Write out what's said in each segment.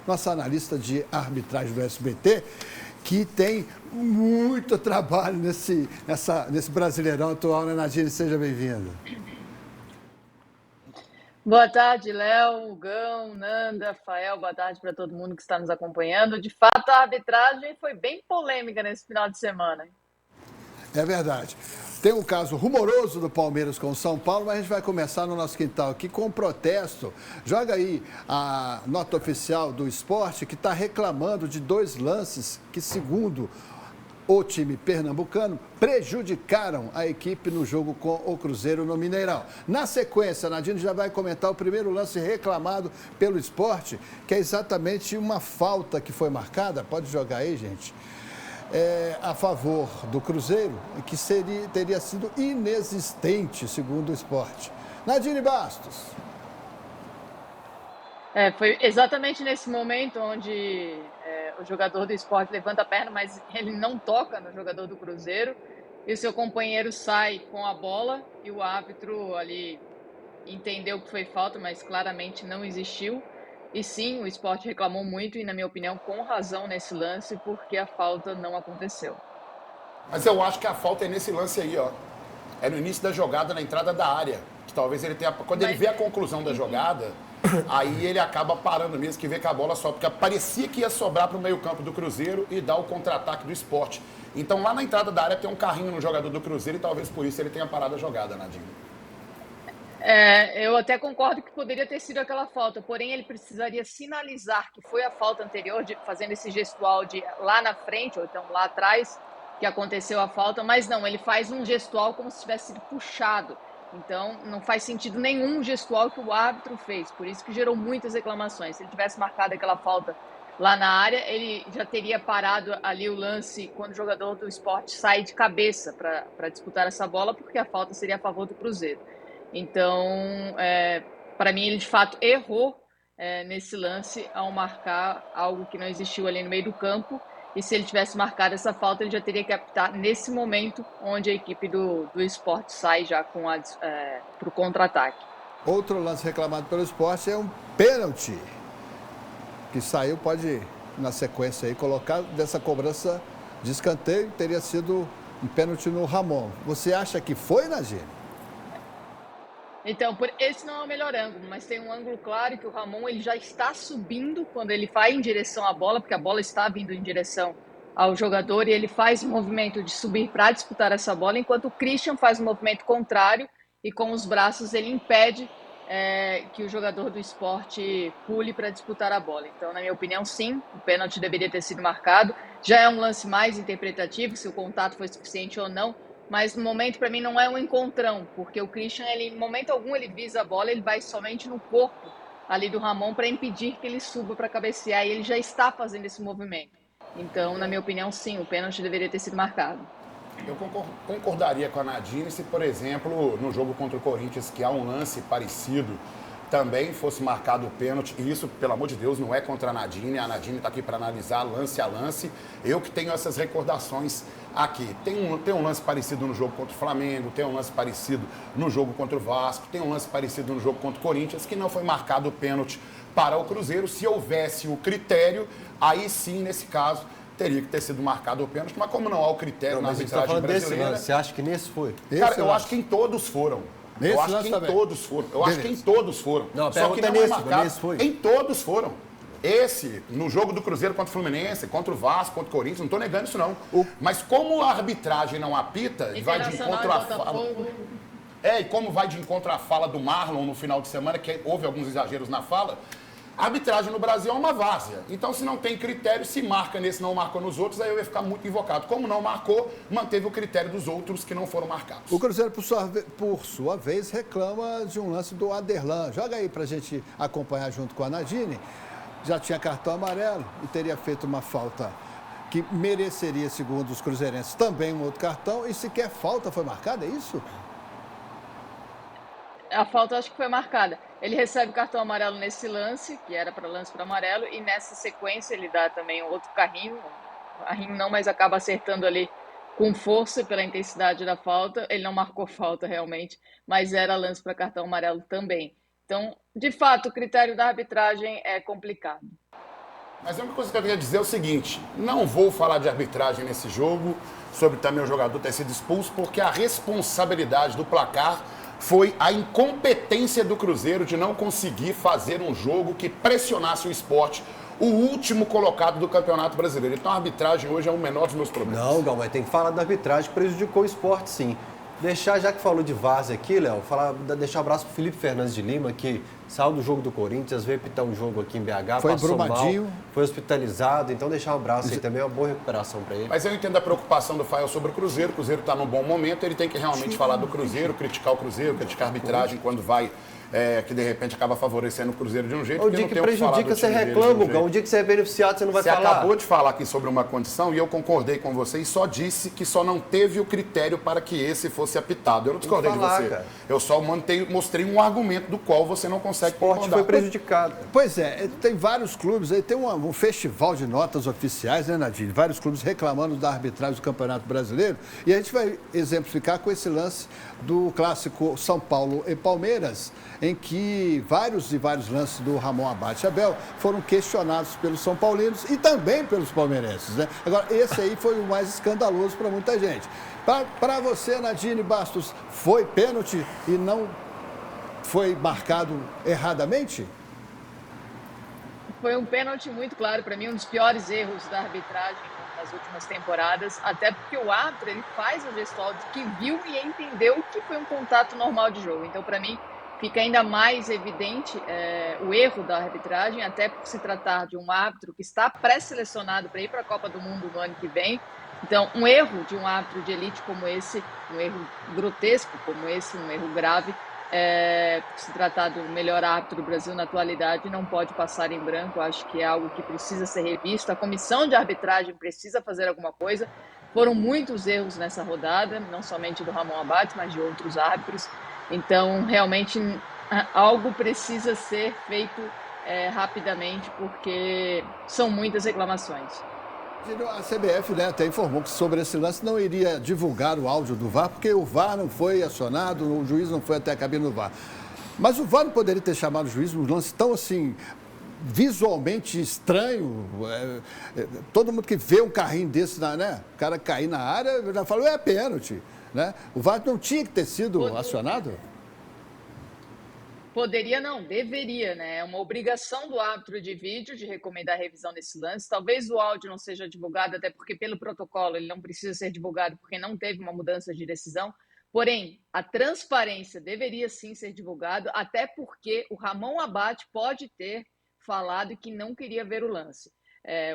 nossa analista de arbitragem do SBT, que tem muito trabalho nesse Brasileirão atual, né, Nadine? Seja bem-vinda. Boa tarde, Léo, Gão, Nanda, Fael, boa tarde para todo mundo que está nos acompanhando. De fato, a arbitragem foi bem polêmica nesse final de semana. É verdade. Tem um caso rumoroso do Palmeiras com o São Paulo, mas a gente vai começar no nosso quintal aqui com um protesto. Joga aí a nota oficial do esporte, que está reclamando de 2 lances que, segundo o time pernambucano, prejudicaram a equipe no jogo com o Cruzeiro no Mineirão. Na sequência, Nadine já vai comentar o primeiro lance reclamado pelo esporte, que é exatamente uma falta que foi marcada. Pode jogar aí, gente. A favor do Cruzeiro, que teria sido inexistente, segundo o esporte. Nadine Bastos. Foi exatamente nesse momento onde o jogador do Sport levanta a perna, mas ele não toca no jogador do Cruzeiro, e o seu companheiro sai com a bola e o árbitro ali entendeu que foi falta, mas claramente não existiu. E sim, o Sport reclamou muito e, na minha opinião, com razão nesse lance, porque a falta não aconteceu. Mas eu acho que a falta é nesse lance aí, ó. É no início da jogada, na entrada da área. Que talvez ele tenha... Quando ele vê a conclusão da jogada, aí ele acaba parando mesmo, que vê que a bola sobe. Porque parecia que ia sobrar para o meio-campo do Cruzeiro e dar o contra-ataque do Sport. Então, lá na entrada da área tem um carrinho no jogador do Cruzeiro e talvez por isso ele tenha parado a jogada, Nadine. Eu até concordo que poderia ter sido aquela falta, porém ele precisaria sinalizar que foi a falta anterior, fazendo esse gestual de lá na frente, ou então lá atrás, que aconteceu a falta, mas não, ele faz um gestual como se tivesse sido puxado. Então, não faz sentido nenhum gestual que o árbitro fez, por isso que gerou muitas reclamações. Se ele tivesse marcado aquela falta lá na área, ele já teria parado ali o lance quando o jogador do Sport sai de cabeça para disputar essa bola, porque a falta seria a favor do Cruzeiro. Então, para mim, ele de fato errou nesse lance ao marcar algo que não existiu ali no meio do campo. E se ele tivesse marcado essa falta, ele já teria que apitar nesse momento onde a equipe do Sport sai já para o contra-ataque. Outro lance reclamado pelo esporte é um pênalti que saiu, pode na sequência aí colocar dessa cobrança de escanteio, teria sido um pênalti no Ramon. Você acha que foi, Nadine? Então, esse não é o melhor ângulo, mas tem um ângulo claro que o Ramon ele já está subindo quando ele vai em direção à bola, porque a bola está vindo em direção ao jogador e ele faz o movimento de subir para disputar essa bola, enquanto o Christian faz o movimento contrário e com os braços ele impede que o jogador do Sport pule para disputar a bola. Então, na minha opinião, sim, o pênalti deveria ter sido marcado. Já é um lance mais interpretativo, se o contato foi suficiente ou não, mas no momento para mim não é um encontrão, porque o Christian, ele, em momento algum ele visa a bola, ele vai somente no corpo ali do Ramon para impedir que ele suba para cabecear, e ele já está fazendo esse movimento. Então, na minha opinião, sim, o pênalti deveria ter sido marcado. Eu concordaria com a Nadine se, por exemplo, no jogo contra o Corinthians, que há um lance parecido, também fosse marcado o pênalti, e isso, pelo amor de Deus, não é contra a Nadine está aqui para analisar lance a lance. Eu que tenho essas recordações aqui. Tem um lance parecido no jogo contra o Flamengo, tem um lance parecido no jogo contra o Vasco, tem um lance parecido no jogo contra o Corinthians, que não foi marcado o pênalti para o Cruzeiro. Se houvesse o critério, aí sim, nesse caso, teria que ter sido marcado o pênalti, mas como não há o critério na arbitragem brasileira... Você acha que nesse foi? Cara, eu acho que em todos foram. Eu acho que em todos foram. Eu acho que em todos foram. Não, só que não é marcado. Nesse foi. Em todos foram. Esse, no jogo do Cruzeiro contra o Fluminense, contra o Vasco, contra o Corinthians, não estou negando isso não. Mas como a arbitragem não apita, vai de encontro à fala... e como vai de encontro à fala do Marlon no final de semana, que houve alguns exageros na fala, a arbitragem no Brasil é uma várzea. Então, se não tem critério, se marca nesse, não marcou nos outros, aí eu ia ficar muito invocado. Como não marcou, manteve o critério dos outros que não foram marcados. O Cruzeiro, por sua vez, reclama de um lance do Aderlan. Joga aí pra gente acompanhar junto com a Nadine. Já tinha cartão amarelo e teria feito uma falta que mereceria, segundo os cruzeirenses, também um outro cartão. E sequer falta foi marcada, é isso? A falta acho que foi marcada. Ele recebe cartão amarelo nesse lance, que era para lance para amarelo, e nessa sequência ele dá também outro carrinho não, mas acaba acertando ali com força pela intensidade da falta. Ele não marcou falta realmente, mas era lance para cartão amarelo também. Então, de fato, o critério da arbitragem é complicado. Mas a única coisa que eu queria dizer é o seguinte, não vou falar de arbitragem nesse jogo, sobre também o jogador ter sido expulso, porque a responsabilidade do placar foi a incompetência do Cruzeiro de não conseguir fazer um jogo que pressionasse o Sport, o último colocado do Campeonato Brasileiro. Então a arbitragem hoje é o menor dos meus problemas. Não, Gal, mas tem que falar da arbitragem, prejudicou o Sport, sim. Deixar, já que falou de Várzea aqui, Léo, deixar um abraço pro Felipe Fernandes de Lima, que saiu do jogo do Corinthians, veio pitar um jogo aqui em BH, foi passou Brumadinho. mal, foi hospitalizado, então deixar um abraço aí também, uma boa recuperação para ele. Mas eu entendo a preocupação do Fael sobre o Cruzeiro está num bom momento, ele tem que realmente falar do Cruzeiro, criticar o Cruzeiro, criticar a arbitragem quando vai, que de repente acaba favorecendo o Cruzeiro de um jeito. O dia que prejudica, você reclama, Gal. O dia que você é beneficiado, você não vai falar. Você acabou de falar aqui sobre uma condição e eu concordei com você e só disse que só não teve o critério para que esse fosse apitado. Eu não discordei de você. Cara. Eu só mostrei um argumento do qual você não consegue concordar. O esporte foi prejudicado. Pois é, tem vários clubes, aí tem um festival de notas oficiais, né, Nadine? Vários clubes reclamando da arbitragem do Campeonato Brasileiro. E a gente vai exemplificar com esse lance do clássico São Paulo e Palmeiras, em que vários lances do Ramon Abate Abel foram questionados pelos São Paulinos e também pelos palmeirenses, né? Agora, esse aí foi o mais escandaloso para muita gente. Para você, Nadine Bastos, foi pênalti e não foi marcado erradamente? Foi um pênalti muito claro, para mim, um dos piores erros da arbitragem nas últimas temporadas, até porque o árbitro ele faz o gestual de que viu e entendeu que foi um contato normal de jogo. Então, para mim, fica ainda mais evidente o erro da arbitragem, até por se tratar de um árbitro que está pré-selecionado para ir para a Copa do Mundo no ano que vem. Então, um erro de um árbitro de elite como esse, um erro grotesco como esse, um erro grave, por se tratar do melhor árbitro do Brasil na atualidade, não pode passar em branco. Acho que é algo que precisa ser revisto. A comissão de arbitragem precisa fazer alguma coisa. Foram muitos erros nessa rodada, não somente do Ramon Abate, mas de outros árbitros. Então, realmente, algo precisa ser feito rapidamente, porque são muitas reclamações. A CBF, né, até informou que sobre esse lance não iria divulgar o áudio do VAR, porque o VAR não foi acionado, o juiz não foi até a cabine do VAR. Mas o VAR não poderia ter chamado o juiz um lance tão assim, visualmente estranho. Todo mundo que vê um carrinho desse, né, o cara cair na área, já falou, é pênalti. Né? O VAR não tinha que ter sido acionado? Poderia não, deveria, né? É uma obrigação do árbitro de vídeo de recomendar a revisão desse lance. Talvez o áudio não seja divulgado, até porque pelo protocolo ele não precisa ser divulgado porque não teve uma mudança de decisão. Porém, a transparência deveria sim ser divulgado, até porque o Ramon Abate pode ter falado que não queria ver o lance.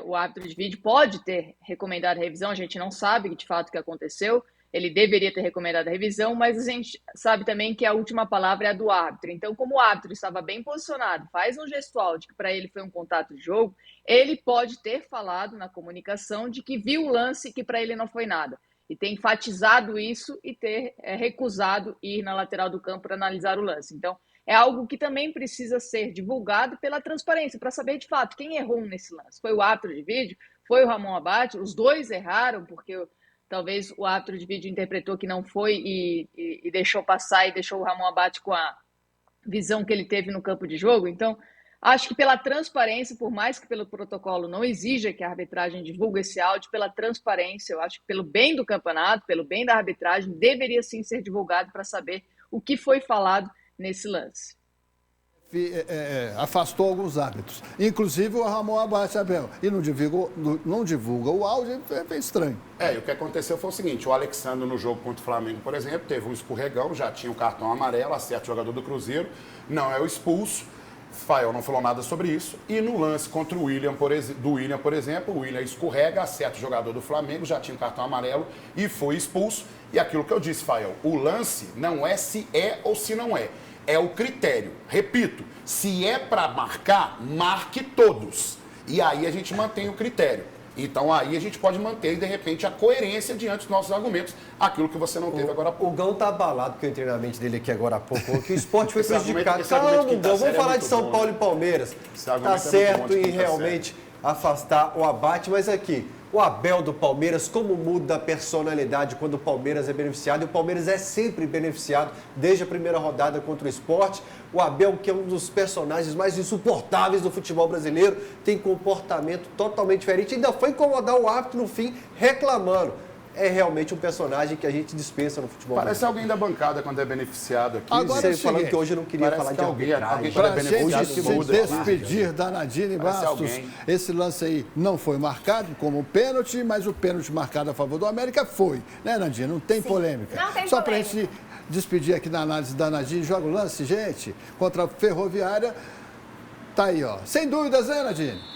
O árbitro de vídeo pode ter recomendado a revisão, a gente não sabe de fato o que aconteceu. Ele deveria ter recomendado a revisão, mas a gente sabe também que a última palavra é a do árbitro. Então, como o árbitro estava bem posicionado, faz um gestual de que para ele foi um contato de jogo, ele pode ter falado na comunicação de que viu o lance e que para ele não foi nada. E ter enfatizado isso e ter recusado ir na lateral do campo para analisar o lance. Então, é algo que também precisa ser divulgado pela transparência, para saber de fato quem errou nesse lance. Foi o árbitro de vídeo? Foi o Ramon Abate? Os dois erraram, porque talvez o árbitro de vídeo interpretou que não foi e deixou passar e deixou o Ramon Abate com a visão que ele teve no campo de jogo. Então, acho que pela transparência, por mais que pelo protocolo não exija que a arbitragem divulgue esse áudio, pela transparência, eu acho que pelo bem do campeonato, pelo bem da arbitragem, deveria sim ser divulgado para saber o que foi falado nesse lance. Afastou alguns árbitros, inclusive o Ramon Abate Abel, e não divulga o áudio, é estranho. E o que aconteceu foi o seguinte, o Alexandre no jogo contra o Flamengo, por exemplo, teve um escorregão, já tinha um cartão amarelo, acerta o jogador do Cruzeiro, não é o expulso, Fael não falou nada sobre isso, e no lance contra o William, por exemplo, o William escorrega, acerta o jogador do Flamengo, já tinha um cartão amarelo e foi expulso, e aquilo que eu disse, Fael, o lance não é se é ou se não é. É o critério. Repito, se é para marcar, marque todos. E aí a gente mantém o critério. Então aí a gente pode manter, de repente, a coerência diante dos nossos argumentos, aquilo que você não teve agora há pouco. O Gão tá abalado com o treinamento dele aqui agora há pouco, que o esporte foi prejudicado. Calma, Gão, vamos falar de São Paulo e Palmeiras. Tá certo em realmente afastar o Abate, mas aqui, O Abel do Palmeiras, como muda a personalidade quando o Palmeiras é beneficiado, e o Palmeiras é sempre beneficiado desde a primeira rodada contra o Sport. O Abel, que é um dos personagens mais insuportáveis do futebol brasileiro, tem comportamento totalmente diferente, ainda foi incomodar o árbitro no fim, reclamando. É realmente um personagem que a gente dispensa no futebol. Parece alguém da bancada quando é beneficiado aqui. Agora, Você falando que hoje eu não queria falar de arbitragem. Para a gente se despedir da Nadine Bastos, esse lance aí não foi marcado como pênalti, mas o pênalti marcado a favor do América foi, né, Nadine? Não tem polêmica. Não tem Só polêmica. para a gente despedir aqui da análise da Nadine, joga o lance, gente, contra a Ferroviária. Tá aí, ó. Sem dúvidas, né, Nadine?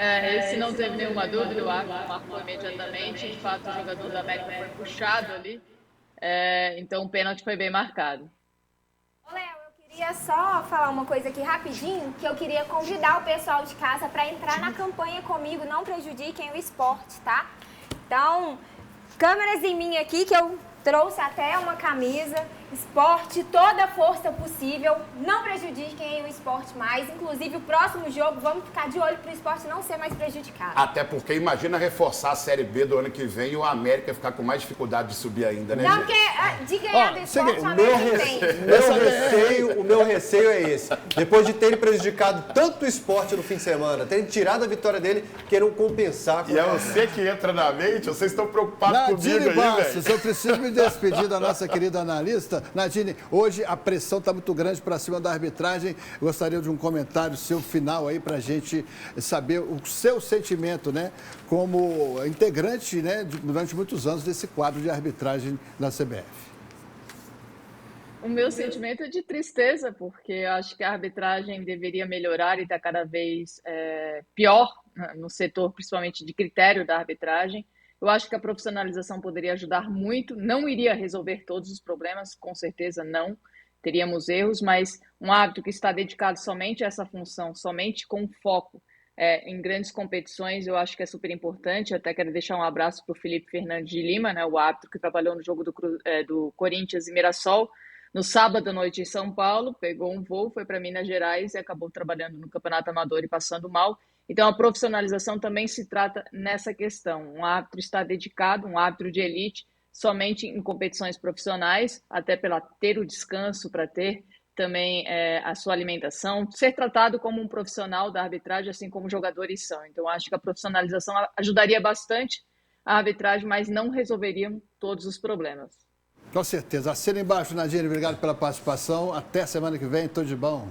Esse não teve nenhuma dúvida, o árbitro marcou imediatamente. De fato, o jogador da América foi puxado ali. Então, o pênalti foi bem marcado. Ô, Léo, eu queria só falar uma coisa aqui rapidinho, que eu queria convidar o pessoal de casa para entrar na campanha comigo, Não Prejudiquem o Esporte, tá? Então, câmeras em mim aqui, que eu trouxe até uma camisa, esporte, toda a força possível, não prejudiquem o esporte mais, inclusive o próximo jogo, vamos ficar de olho para o esporte não ser mais prejudicado. Até porque imagina reforçar a Série B do ano que vem e o América ficar com mais dificuldade de subir ainda, né, Não, gente? porque de ganhar do esporte, o O América tem. meu receio é esse. Depois de terem prejudicado tanto o esporte no fim de semana, terem tirado a vitória dele, queiram compensar. E é você que entra na mente, vocês estão preocupados comigo Nadine aí, Bastos, velho. eu preciso me despedir da nossa querida analista. Nadine, hoje a pressão está muito grande para cima da arbitragem. Eu gostaria de um comentário seu final aí para a gente saber o seu sentimento, né? Como integrante, né, durante muitos anos desse quadro de arbitragem da CBF. O meu sentimento é de tristeza, porque eu acho que a arbitragem deveria melhorar e está cada vez pior, né, no setor, principalmente de critério da arbitragem. Eu acho que a profissionalização poderia ajudar muito, não iria resolver todos os problemas, com certeza não, teríamos erros, mas um árbitro que está dedicado somente a essa função, somente com foco em grandes competições, eu acho que é super importante. Eu até quero deixar um abraço para o Felipe Fernandes de Lima, né, o árbitro que trabalhou no jogo do Corinthians e Mirassol, no sábado à noite em São Paulo, pegou um voo, foi para Minas Gerais e acabou trabalhando no Campeonato Amador e passando mal. Então, a profissionalização também se trata nessa questão. Um árbitro está dedicado, um árbitro de elite, somente em competições profissionais, até para ter o descanso, para ter também a sua alimentação, ser tratado como um profissional da arbitragem, assim como jogadores são. Então, acho que a profissionalização ajudaria bastante a arbitragem, mas não resolveria todos os problemas. Com certeza. Assina embaixo, Nadine. Obrigado pela participação. Até semana que vem. Tudo de bom.